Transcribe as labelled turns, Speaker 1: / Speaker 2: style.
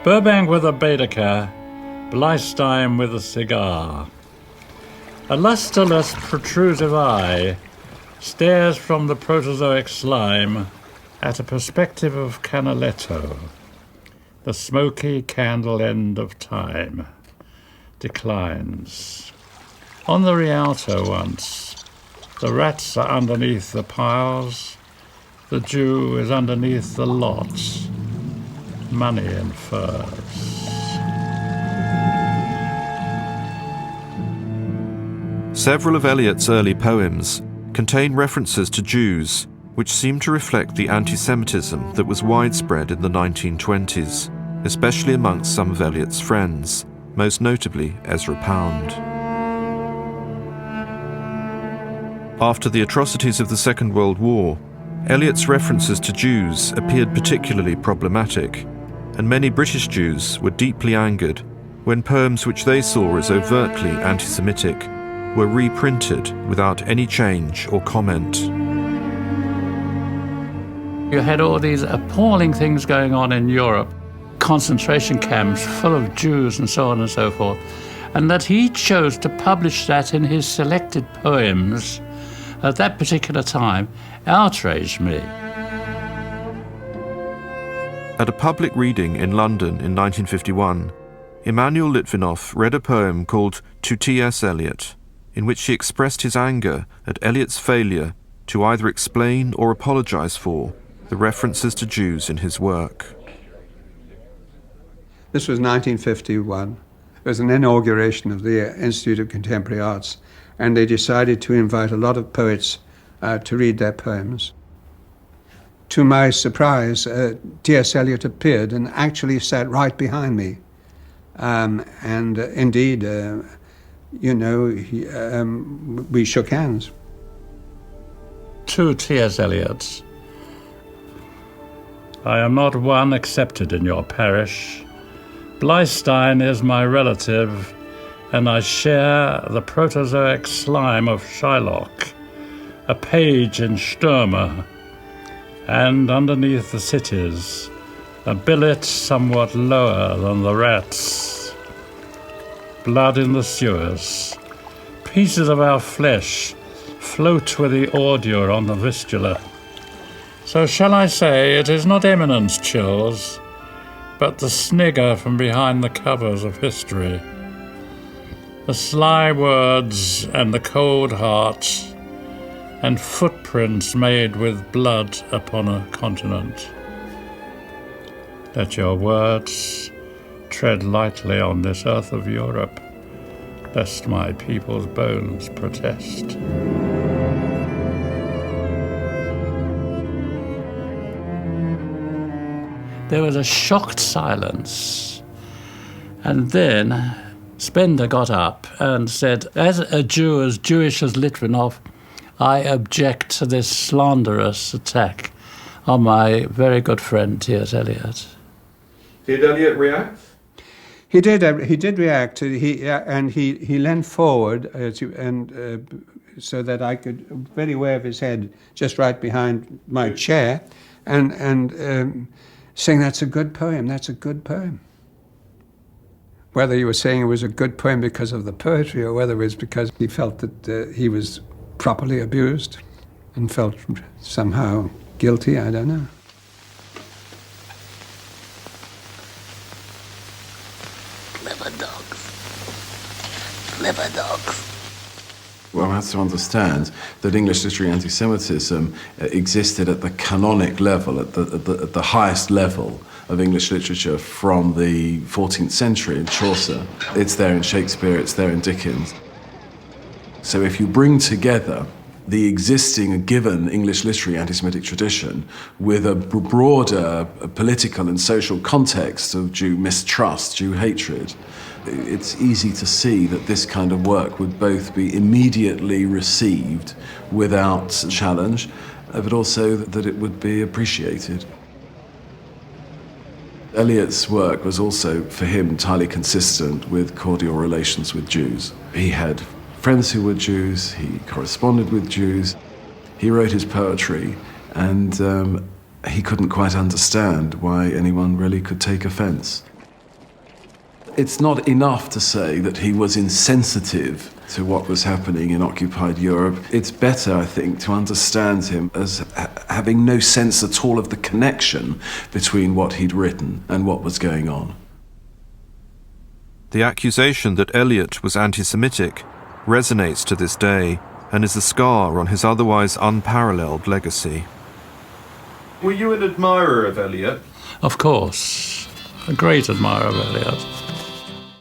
Speaker 1: Burbank with a Baedeker, Bleistein with a cigar. A lustreless, protrusive eye stares from the Proterozoic slime at a perspective of Canaletto. The smoky candle end of time declines. On the Rialto once, the rats are underneath the piles, the Jew is underneath the lots, money and furs.
Speaker 2: Several of Eliot's early poems contain references to Jews, which seem to reflect the anti-Semitism that was widespread in the 1920s, especially amongst some of Eliot's friends, most notably Ezra Pound. After the atrocities of the Second World War, Eliot's references to Jews appeared particularly problematic, and many British Jews were deeply angered when poems which they saw as overtly anti-Semitic were reprinted without any change or comment.
Speaker 1: You had all these appalling things going on in Europe, concentration camps full of Jews and so on and so forth, and that he chose to publish that in his selected poems at that particular time outraged me.
Speaker 2: At a public reading in London in 1951, Emanuel Litvinoff read a poem called To TS Eliot, in which he expressed his anger at Eliot's failure to either explain or apologize for the references to Jews in his work.
Speaker 3: This was 1951. It was an inauguration of the Institute of Contemporary Arts, and they decided to invite a lot of poets to read their poems. To my surprise, T.S. Eliot appeared and actually sat right behind me. Indeed, we shook hands.
Speaker 1: To T.S. Eliot, I am not one accepted in your parish. Bleistein is my relative, and I share the Proterozoic slime of Shylock, a page in Stürmer, and underneath the cities, a billet somewhat lower than the rats. Blood in the sewers. Pieces of our flesh float with the ordure on the Vistula. So shall I say it is not eminence chills, but the snigger from behind the covers of history. The sly words and the cold heart, and footprints made with blood upon a continent. Let your words tread lightly on this earth of Europe, lest my people's bones protest. There was a shocked silence, and then Spender got up and said, as a Jew as Jewish as Litvinoff, I object to this slanderous attack on my very good friend T.S. Eliot.
Speaker 2: Did Eliot react?
Speaker 3: He did react. He leaned forward so that I could very aware of his head just right behind my chair, and saying, "That's a good poem. That's a good poem." Whether he was saying it was a good poem because of the poetry, or whether it was because he felt that he was properly abused and felt somehow guilty, I don't know.
Speaker 4: Clever dogs. Clever dogs.
Speaker 5: One has to understand that English literary anti-Semitism existed at the canonic level, at the highest level of English literature from the 14th century in Chaucer. It's there in Shakespeare, it's there in Dickens. So if you bring together the existing given English literary anti-Semitic tradition with a broader political and social context of Jew mistrust, Jew hatred, it's easy to see that this kind of work would both be immediately received without challenge, but also that it would be appreciated. Eliot's work was also, for him, entirely consistent with cordial relations with Jews. He had friends who were Jews, he corresponded with Jews, he wrote his poetry, and he couldn't quite understand why anyone really could take offense. It's not enough to say that he was insensitive to what was happening in occupied Europe. It's better, I think, to understand him as having no sense at all of the connection between what he'd written and what was going on.
Speaker 2: The accusation that Eliot was anti-Semitic resonates to this day and is a scar on his otherwise unparalleled legacy.
Speaker 6: Were you an admirer of Eliot?
Speaker 1: Of course, a great admirer of Eliot.